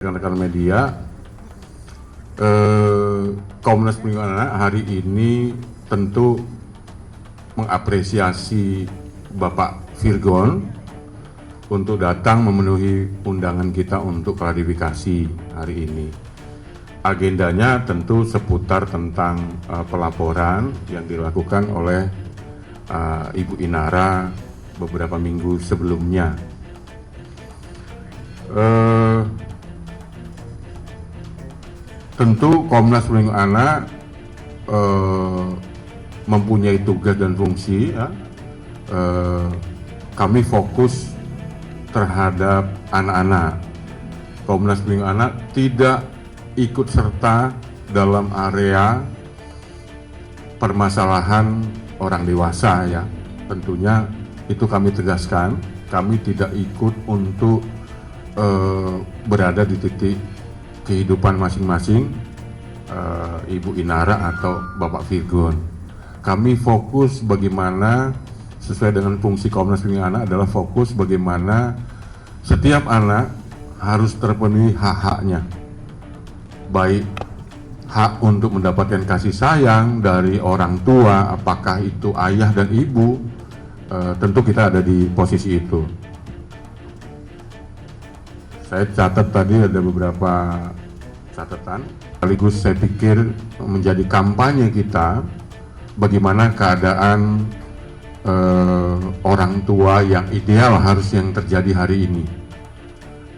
Rekan-rekan media, Komnas Perlindungan Anak hari ini tentu mengapresiasi Bapak Virgon untuk datang memenuhi undangan kita untuk klarifikasi hari ini. Agendanya tentu seputar tentang pelaporan yang dilakukan oleh Ibu Inara beberapa minggu sebelumnya. Tentu Komnas Perlindungan Anak mempunyai tugas dan fungsi. Kami fokus terhadap anak-anak. Komnas Perlindungan Anak tidak ikut serta dalam area permasalahan orang dewasa, ya. Tentunya itu kami tegaskan. Kami tidak ikut untuk berada di titik kehidupan masing-masing Ibu Inara atau Bapak Virgon. Kami fokus bagaimana sesuai dengan fungsi Komnas Perlindungan Anak adalah fokus bagaimana setiap anak harus terpenuhi hak-haknya, baik hak untuk mendapatkan kasih sayang dari orang tua, apakah itu ayah dan ibu. Tentu kita ada di posisi itu. Saya catat tadi ada beberapa catatan, sekaligus saya pikir menjadi kampanye kita bagaimana keadaan orang tua yang ideal harus yang terjadi hari ini.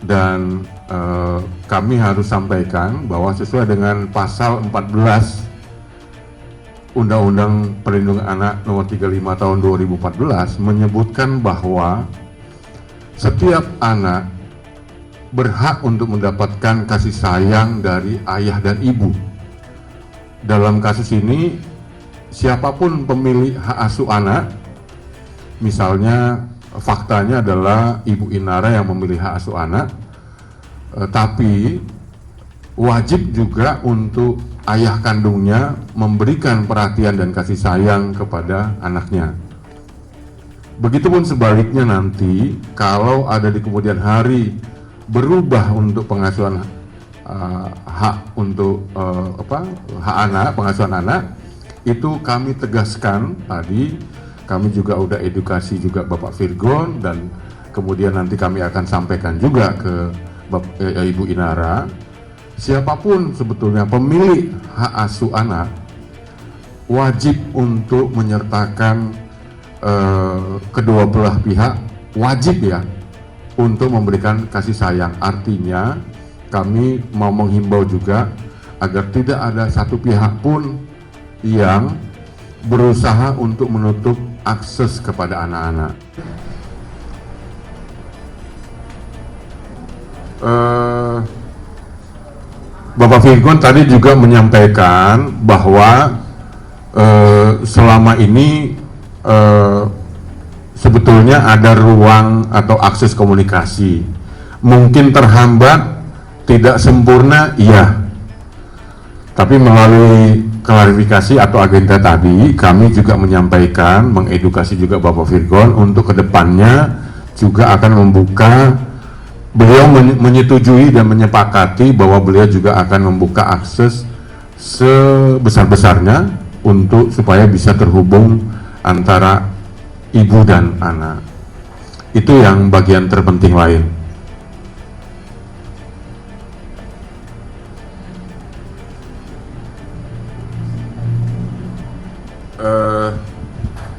Dan kami harus sampaikan bahwa sesuai dengan pasal 14 Undang-Undang Perlindungan Anak Nomor 35 Tahun 2014 menyebutkan bahwa setiap anak berhak untuk mendapatkan kasih sayang dari ayah dan ibu. Dalam kasus ini, siapapun pemilik hak asuh anak, misalnya faktanya adalah Ibu Inara yang memilih hak asuh anak, tapi wajib juga untuk ayah kandungnya memberikan perhatian dan kasih sayang kepada anaknya. Begitupun sebaliknya nanti, kalau ada di kemudian hari berubah untuk pengasuhan hak untuk hak anak, pengasuhan anak, itu kami tegaskan tadi. Kami juga udah edukasi juga Bapak Virgon, dan kemudian nanti kami akan sampaikan juga ke Ibu Inara. Siapapun sebetulnya pemilik hak asuh anak wajib untuk menyertakan kedua belah pihak, wajib ya, untuk memberikan kasih sayang. Artinya kami mau menghimbau juga agar tidak ada satu pihak pun yang berusaha untuk menutup akses kepada anak-anak. Bapak Virgon tadi juga menyampaikan bahwa selama ini sebetulnya ada ruang atau akses komunikasi, mungkin terhambat, tidak sempurna, iya. Tapi melalui klarifikasi atau agenda tadi, kami juga menyampaikan, mengedukasi juga Bapak Virgon untuk kedepannya juga akan membuka, beliau menyetujui dan menyepakati bahwa beliau juga akan membuka akses sebesar-besarnya untuk supaya bisa terhubung antara ibu dan anak. Itu yang bagian terpenting lain.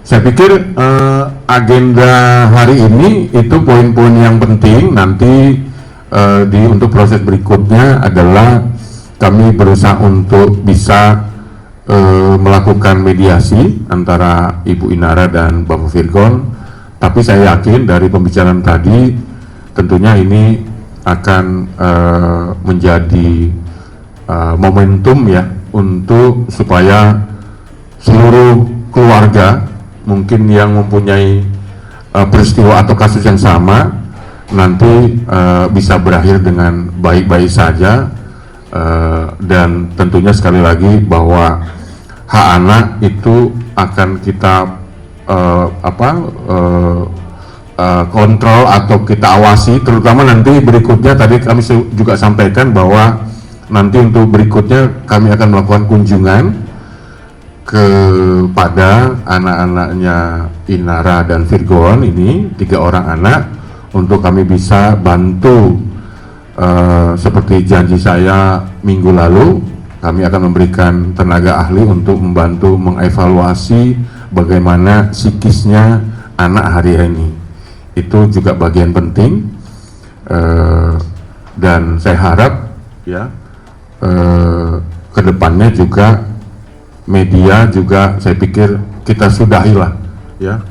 Saya pikir agenda hari ini itu poin-poin yang penting. Nanti untuk proses berikutnya adalah kami berusaha untuk bisa melakukan mediasi antara Ibu Inara dan Bapak Virgon. Tapi saya yakin dari pembicaraan tadi tentunya ini akan menjadi momentum ya, untuk supaya seluruh keluarga mungkin yang mempunyai peristiwa atau kasus yang sama nanti bisa berakhir dengan baik-baik saja. Dan tentunya sekali lagi bahwa hak anak itu akan kita kontrol atau kita awasi, terutama nanti berikutnya tadi kami juga sampaikan bahwa nanti untuk berikutnya kami akan melakukan kunjungan kepada anak-anaknya Inara dan Virgon ini, 3 orang anak, untuk kami bisa bantu seperti janji saya minggu lalu, kami akan memberikan tenaga ahli untuk membantu mengevaluasi bagaimana psikisnya anak hari ini. Itu juga bagian penting, dan saya harap ya kedepannya juga media juga, saya pikir kita sudahilah ya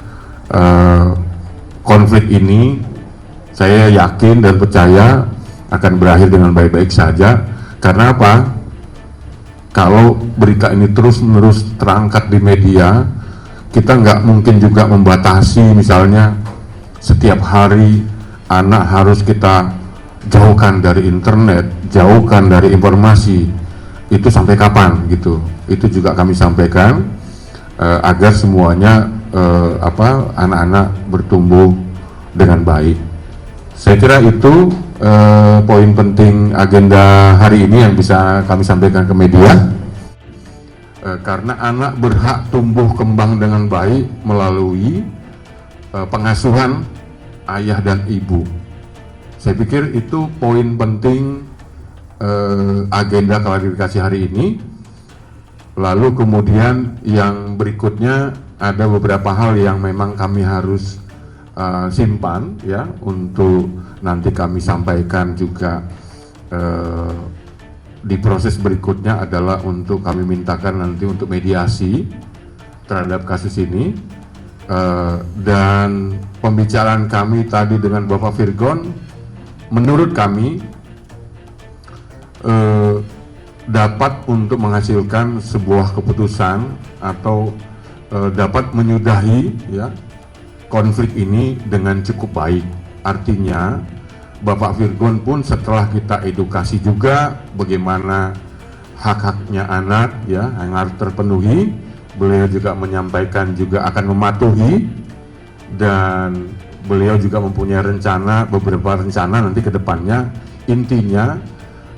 konflik ini. Saya yakin dan percaya akan berakhir dengan baik-baik saja. Karena apa? Kalau berita ini terus-menerus terangkat di media, kita nggak mungkin juga membatasi, misalnya setiap hari anak harus kita jauhkan dari internet, jauhkan dari informasi. Itu sampai kapan gitu? Itu juga kami sampaikan agar semuanya anak-anak bertumbuh dengan baik. Saya kira itu poin penting agenda hari ini yang bisa kami sampaikan ke media. Karena anak berhak tumbuh kembang dengan baik melalui pengasuhan ayah dan ibu. Saya pikir itu poin penting agenda klarifikasi hari ini. Lalu kemudian yang berikutnya ada beberapa hal yang memang kami harus simpan ya, untuk nanti kami sampaikan juga di proses berikutnya adalah untuk kami mintakan nanti untuk mediasi terhadap kasus ini. Dan pembicaraan kami tadi dengan Bapak Virgon, menurut kami dapat untuk menghasilkan sebuah keputusan atau dapat menyudahi ya konflik ini dengan cukup baik. Artinya Bapak Virgon pun setelah kita edukasi juga bagaimana hak-haknya anak ya yang harus terpenuhi, beliau juga menyampaikan juga akan mematuhi, dan beliau juga mempunyai rencana, beberapa rencana nanti ke depannya. Intinya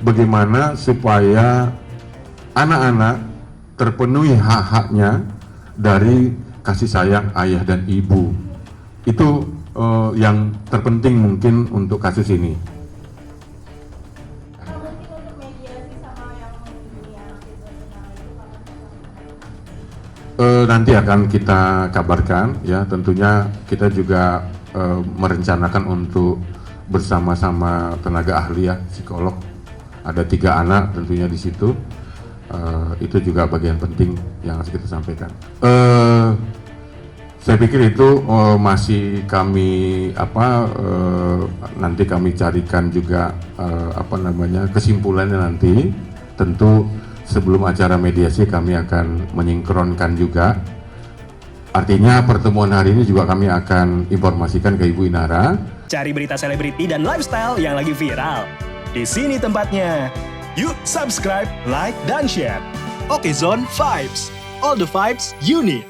bagaimana supaya anak-anak terpenuhi hak-haknya dari kasih sayang ayah dan ibu. Itu yang terpenting mungkin untuk kasus ini. Nanti akan kita kabarkan ya, tentunya kita juga merencanakan untuk bersama-sama tenaga ahli ya, psikolog. Ada 3 anak tentunya di situ. Itu juga bagian penting yang harus kita sampaikan. Saya pikir itu masih kami nanti kami carikan juga kesimpulannya nanti. Tentu sebelum acara mediasi kami akan menyinkronkan juga. Artinya pertemuan hari ini juga kami akan informasikan ke Ibu Inara. Cari berita selebriti dan lifestyle yang lagi viral. Di sini tempatnya. Yuk subscribe, like, dan share. Oke Zone Vibes. All the vibes you need.